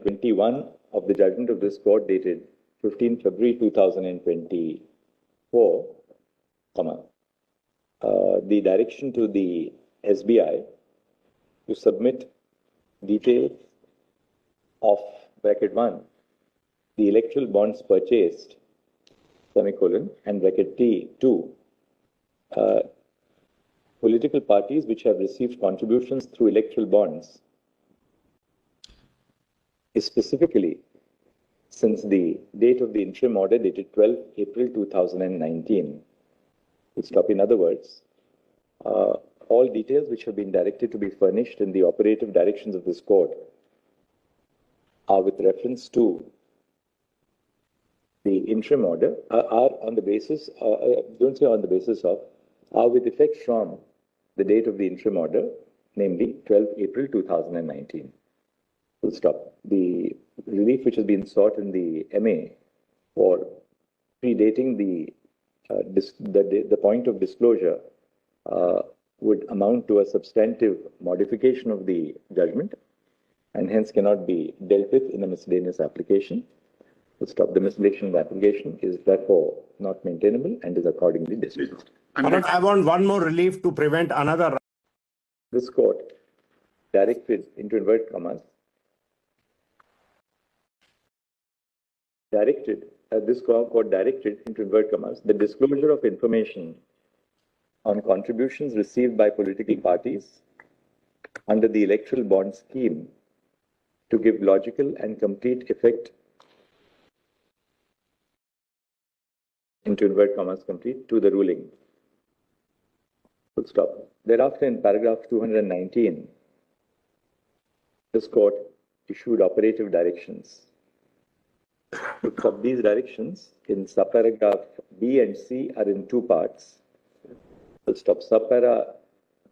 21 of the judgment of this court dated 15 February 2024, the direction to the SBI to submit details of bracket 1, the electoral bonds purchased, semicolon, and bracket T2, political parties which have received contributions through electoral bonds, is specifically since the date of the interim order dated 12 April 2019. In other words, all details which have been directed to be furnished in the operative directions of this court are with reference to the interim order, are on the basis, don't say on the basis of, are with effect from the date of the interim order, namely 12 April 2019. Full stop. The relief which has been sought in the MA for predating the point of disclosure would amount to a substantive modification of the judgment and hence cannot be dealt with in a miscellaneous application. Full stop. The miscellaneous application is therefore not maintainable and is accordingly dismissed. I want one more relief to prevent another. This court directed, into inverted commas, this court directed, into inverted commas, the disclosure of information on contributions received by political parties under the electoral bond scheme to give logical and complete effect, into inverted commas, complete, to the ruling. Full stop. Thereafter, in paragraph 219, this court issued operative directions. These directions in subparagraph B and C are in two parts. Full stop. Subpara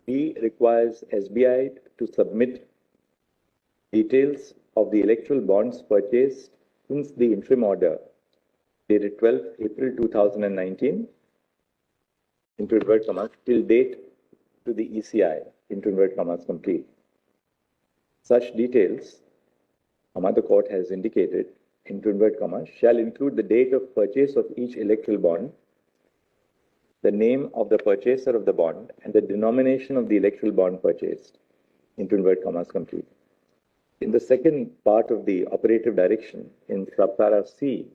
B requires SBI to submit details of the electoral bonds purchased since the interim order dated 12 April 2019, into inverted commas, till date to the ECI, into inverted commas, complete. Such details, the court has indicated, into inverted commas, shall include the date of purchase of each electoral bond, the name of the purchaser of the bond, and the denomination of the electoral bond purchased, into inverted commas, complete. In the second part of the operative direction, in subpara C,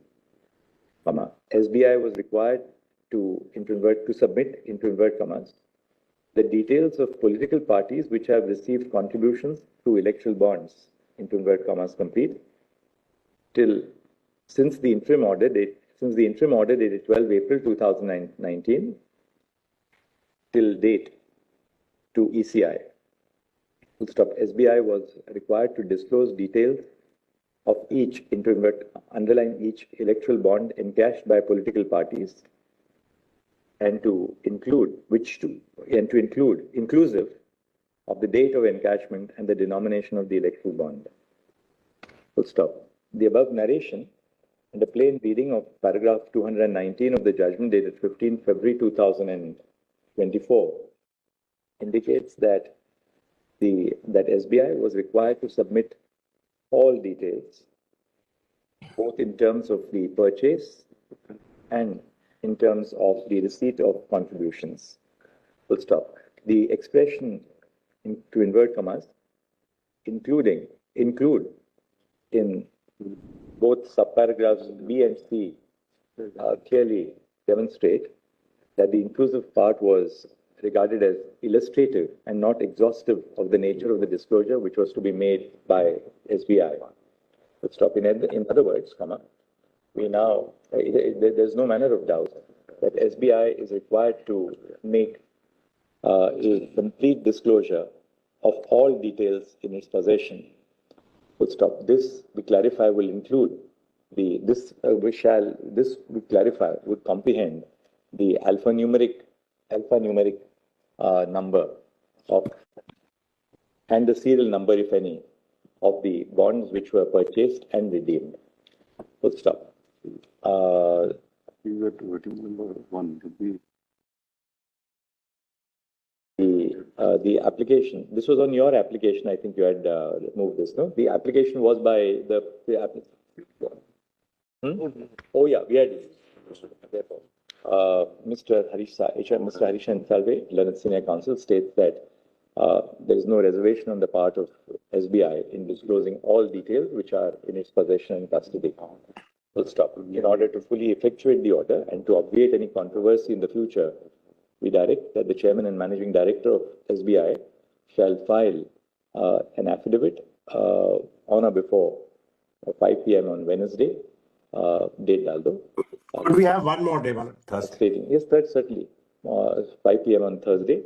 SBI was required to submit, into inverted commas, the details of political parties which have received contributions through electoral bonds, into inverted commas, complete, since the interim order dated 12 April 2019 till date to ECI. Full stop. SBI was required to disclose details of each, underline each electoral bond encashed by political parties, and to include inclusive of the date of encashment and the denomination of the electoral bond. Full stop. The above narration and a plain reading of paragraph 219 of the judgment dated 15 February 2024 indicates that SBI was required to submit all details, both in terms of the purchase and in terms of the receipt of contributions. Full stop. The expression, to invert commas, include in both subparagraphs B and C clearly demonstrate that the inclusive part was regarded as illustrative and not exhaustive of the nature of the disclosure which was to be made by SBI. Let's stop. In other words, we now, there's no manner of doubt that SBI is required to make a complete disclosure of all details in its possession. Full stop. This, we clarify, will include would comprehend the alphanumeric number of, and the serial number, if any, of the bonds which were purchased and redeemed. Full stop. Voting number 1 would be the application. This was on your application. I think you had moved this. No, the application was by the applicant. Oh yeah, we had. Therefore, Mr. Harish Salve, Learned Senior Counsel, states that there is no reservation on the part of SBI in disclosing all details which are in its possession and custody. Full stop. In order to fully effectuate the order and to obviate any controversy in the future, we direct that the Chairman and Managing Director of SBI shall file an affidavit on or before 5 p.m. on Wednesday, date daldo. Could we have one more, Devan? Stating, yes, that's certainly 5 p.m. on Thursday,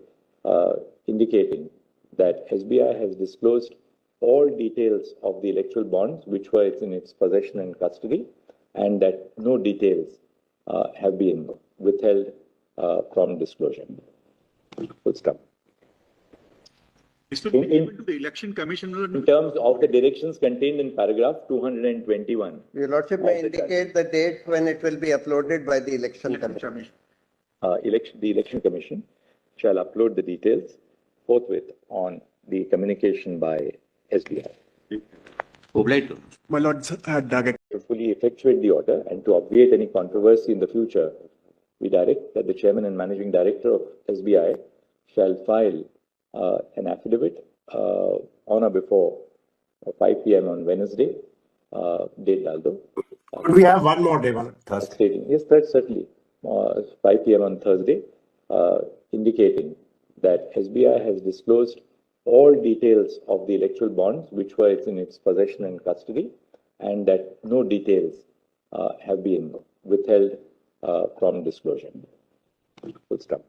indicating that SBI has disclosed all details of the electoral bonds which were in its possession and custody, and that no details have been withheld from disclosure. Full stop. This will be given to the Election Commission. In terms of the directions contained in paragraph 221. Your Lordship may indicate the date when it will be uploaded by the Election Commission. The Election Commission shall upload the details forthwith on the communication by SBI. My Lord, To fully effectuate the order and to obviate any controversy in the future, we direct that the Chairman and Managing Director of SBI shall file an affidavit on or before 5 p.m. on Wednesday, date daldo. could we have one more, Devan? Stating, yes, that's certainly 5 p.m. on Thursday, indicating that SBI has disclosed all details of the electoral bonds which were in its possession and custody, and that no details have been withheld from disclosure. Full stop.